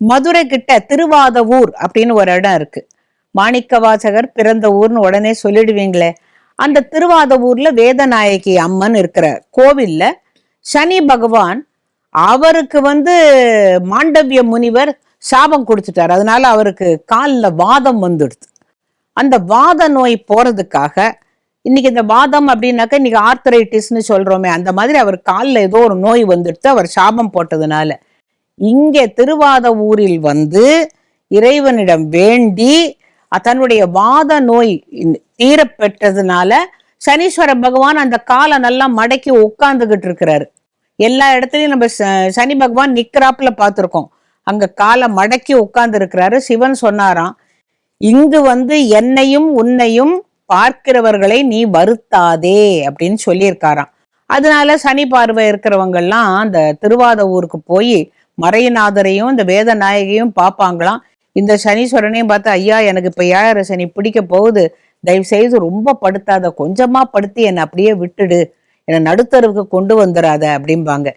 மதுரை கிட்ட திருவாதவூர் அப்படின்னு ஒரு இடம் இருக்கு. மாணிக்க வாசகர் பிறந்த ஊர்னு உடனே சொல்லிடுவீங்களே. அந்த திருவாதவூர்ல வேதநாயகி அம்மன் இருக்கிற கோவில்ல சனி பகவான் அவருக்கு மாண்டவிய முனிவர் சாபம் கொடுத்துட்டார். அதனால அவருக்கு காலில் வாதம் வந்துடுது. அந்த வாத நோய் போறதுக்காக இன்னைக்கு இந்த வாதம் அப்படின்னாக்க இன்னைக்கு ஆர்த்தரைட்டிஸ்ன்னு சொல்றோமே, அந்த மாதிரி அவர் காலில் ஏதோ ஒரு நோய் வந்துடுத்து அவர் சாபம் போட்டதுனால இங்கே திருவாத ஊரில் இறைவனிடம் வேண்டி தன்னுடைய வாத நோய் தீர பெற்றதுனால சனீஸ்வர பகவான் அந்த காலை நல்லா மடக்கி உட்கார்ந்துகிட்டு இருக்கிறாரு. எல்லா இடத்துலயும் நம்ம சனி பகவான் நிக்கிறாப்புல பார்த்திருக்கோம். அங்க காலை மடக்கி உட்கார்ந்து இருக்கிறாரு. சிவன் சொன்னாராம், இங்கு என்னையும் உன்னையும் பார்க்கிறவர்களை நீ வருத்தாதே அப்படின்னு சொல்லியிருக்காராம். அதனால சனி பார்வை இருக்கிறவங்கெல்லாம் அந்த திருவாத ஊருக்கு போய் மறையநாதரையும் இந்த வேதநாயகியும் பார்ப்பாங்களாம். இந்த சனீஸ்வரனையும் பார்த்து, ஐயா எனக்கு இப்ப 7 சனி பிடிக்க போகுது, தயவு செய்து ரொம்ப படுத்தாத, கொஞ்சமா படுத்தி என்னை அப்படியே விட்டுடு, என்னை நடுத்தருவுக்கு கொண்டு வந்துடாத அப்படிம்பாங்க.